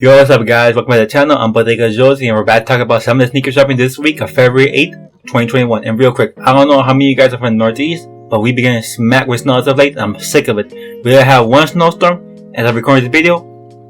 Yo, what's up guys, welcome to the channel. I'm Bodega Josie and we're back to talk about some of the sneaker shopping this week of February 8th, 2021. And real quick, I don't know how many of you guys are from the Northeast, but we beginning to smack with snow as of late and I'm sick of it. We already had one snowstorm and as I'm recording this video,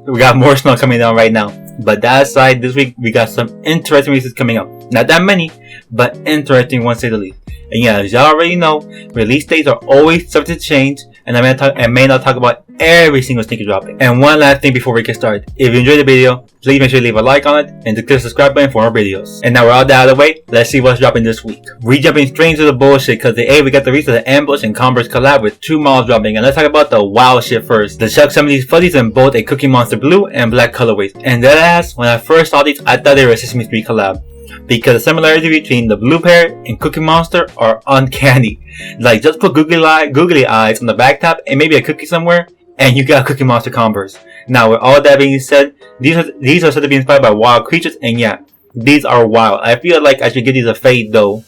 we got more snow coming down right now. But that aside, this week we got some interesting releases coming up. Not that many, but interesting ones to say the least. And yeah, as y'all already know, release dates are always subject to change, and I may not talk about every single sneaker dropping. And one last thing before we get started. If you enjoyed the video, please make sure to leave a like on it and to click the subscribe button for more videos. And now we're all that out of the way, let's see what's dropping this week. We jumping straight into the bullshit because we got the release of the Ambush and Converse collab with 2 models dropping. And let's talk about the wild shit first. The Chuck 70s fuzzies in both a Cookie Monster blue and black colorways. And that ass, when I first saw these, I thought they were a Sesame Street collab, because the similarity between the blue pair and Cookie Monster are uncanny. Like, just put googly eyes on the back top and maybe a cookie somewhere, and you got Cookie Monster Converse. Now, with all that being said, these are said to be inspired by wild creatures, and yeah, these are wild. I feel like I should give these a fade though,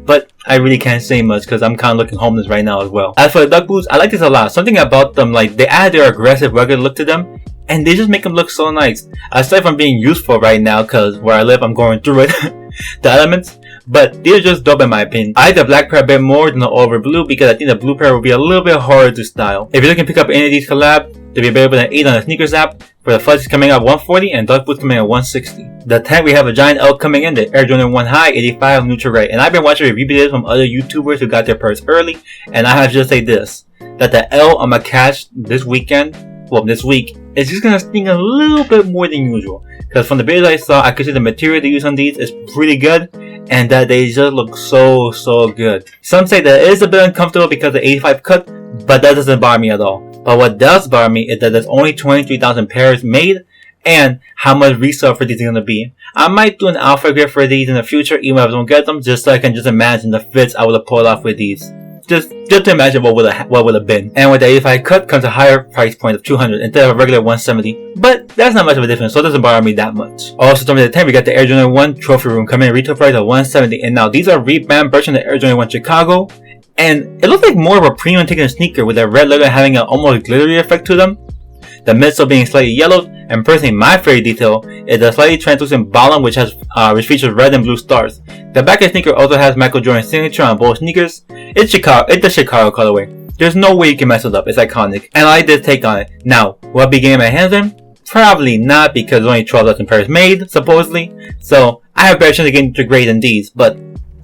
but I really can't say much because I'm kind of looking homeless right now as well. As for the duck boots, I like this a lot. Something about them, like, they add their aggressive, rugged look to them, and they just make them look so nice. Aside from being useful right now, because where I live, I'm going through it, the elements. But these are just dope in my opinion. I like the black pair a bit more than the over blue because I think the blue pair will be a little bit harder to style. If you're looking to pick up any of these collabs, they'll be available at 8 on the sneakers app, for the fuzzies coming out 140 and duck boots coming at 160. The 10, we have a giant elk coming in, the Air Jordan 1 High 85 neutral gray. And I've been watching review videos from other YouTubers who got their pairs early, and I have to just say this, that the L I'm gonna catch this week, it's just gonna sting a little bit more than usual. Because from the videos I saw, I could see the material they use on these is pretty good, and that they just look so good. Some say that it is a bit uncomfortable because of the 85 cut, but that doesn't bother me at all. But what does bother me is that there's only 23,000 pairs made, and how much resale for these are gonna be. I might do an alpha grade for these in the future, even if I don't get them, just so I can just imagine the fits I would have pulled off with these. Just to imagine what would have been. And with the 85 cut comes a higher price point of 200 instead of a regular 170. But that's not much of a difference, so it doesn't bother me that much. Also, jumping to the 10, we got the Air Jordan 1 Trophy Room coming in retail price of 170. And now these are revamped version of the Air Jordan 1 Chicago. And it looks like more of a premium taking sneaker with the red leather having an almost glittery effect to them. The midsole being slightly yellowed, and personally my favorite detail is the slightly translucent bottom which features red and blue stars. The back of the sneaker also has Michael Jordan's signature on both sneakers. It's the Chicago colorway. There's no way you can mess it up, it's iconic. And I like this take on it. Now, will I be getting my hands on? Probably not, because only 12,000 pairs made, supposedly. So, I have a better chance of getting to grade than these, but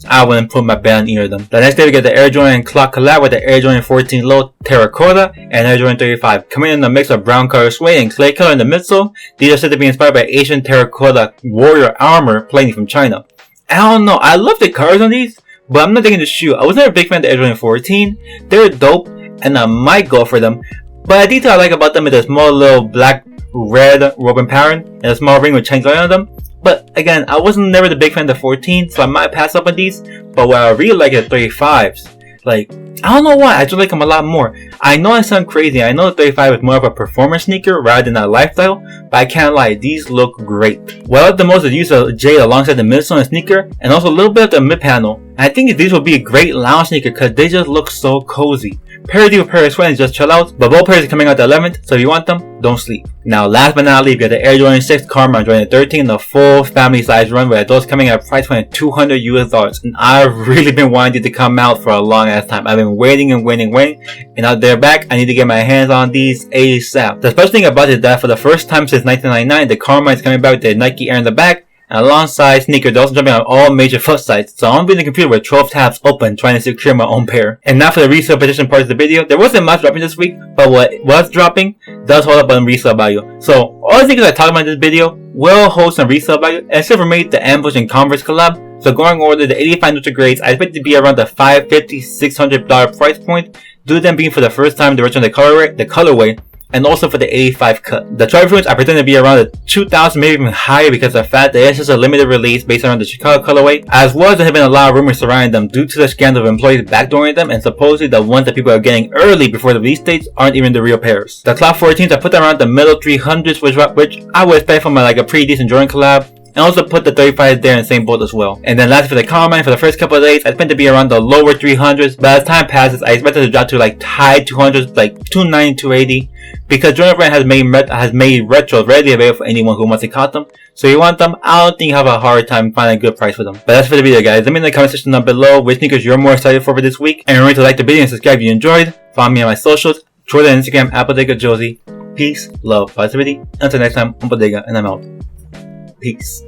I wouldn't put my bet on either of them. The next day we get the Air Jordan Clock collab with the Air Jordan 14 Low Terracotta and Air Jordan 35. Coming in a mix of brown color suede and clay color in the midsole. These are said to be inspired by Asian terracotta warrior armor plainly from China. I don't know, I love the colors on these, but I'm not taking the shoe. I was never a big fan of the Air Jordan 14. They're dope and I might go for them. But the detail I like about them is the small little black red Robin pattern and a small ring with Chinese light on them. But again, I wasn't never the big fan of the 14, so I might pass up on these. But what I really like is the 35s. Like, I don't know why, I just like them a lot more. I know I sound crazy, I know the 35 is more of a performance sneaker rather than a lifestyle, but I can't lie, these look great. What I like the most is the use of jade alongside the midsole and sneaker, and also a little bit of the mid panel. And I think these will be a great lounge sneaker because they just look so cozy. Pair of these with pair of sweat and just chill out, but both pairs are coming out the 11th, so if you want them, don't sleep. Now, last but not least, we got the Air Jordan 6 Karma on Jordan 13, the full family size run with those coming at a price point of $200 US. And I've really been wanting these to come out for a long ass time. I've been waiting, and now they're back. I need to get my hands on these ASAP. The special thing about it is that for the first time since 1999, the Karma is coming back with the Nike Air in the back, and alongside sneakers, they're also jumping on all major foot sites. So I'm be in the computer with 12 tabs open trying to secure my own pair. And now for the resale position part of the video, there wasn't much dropping this week, but what was dropping does hold up on resale value. So all the sneakers I talked about in this video will hold some resale value, except for maybe the Ambush and Converse collab. So going over the 85 neutral grades, I expect it to be around the $550-$600 price point, due to them being for the first time the return of the colorway, and also for the 85 cut. The trophy rooms I pretend to be around the 2,000, maybe even higher, because of the fact that it's just a limited release based around the Chicago colorway, as well as there have been a lot of rumors surrounding them due to the scandal of employees backdooring them, and supposedly the ones that people are getting early before the release dates aren't even the real pairs. The Clock 14s I put them around the middle 300s, which I would expect from a pretty decent Jordan collab. and also put the 35s there in the same boat as well. And then last for the comment, for the first couple of days, I expect to be around the lower 300s, but as time passes, I expect it to drop to like high 200s, like 290, 280, because Jordan Brand has made retros readily available for anyone who wants to count them. So if you want them, I don't think you have a hard time finding a good price for them. But that's for the video, guys. Let me know in the comment section down below which sneakers you're more excited for this week. And remember to like the video and subscribe if you enjoyed. Follow me on my socials, Twitter and Instagram, @BodegaJosie. Peace, love, positivity. Until next time, I'm Bodega, and I'm out. Peace.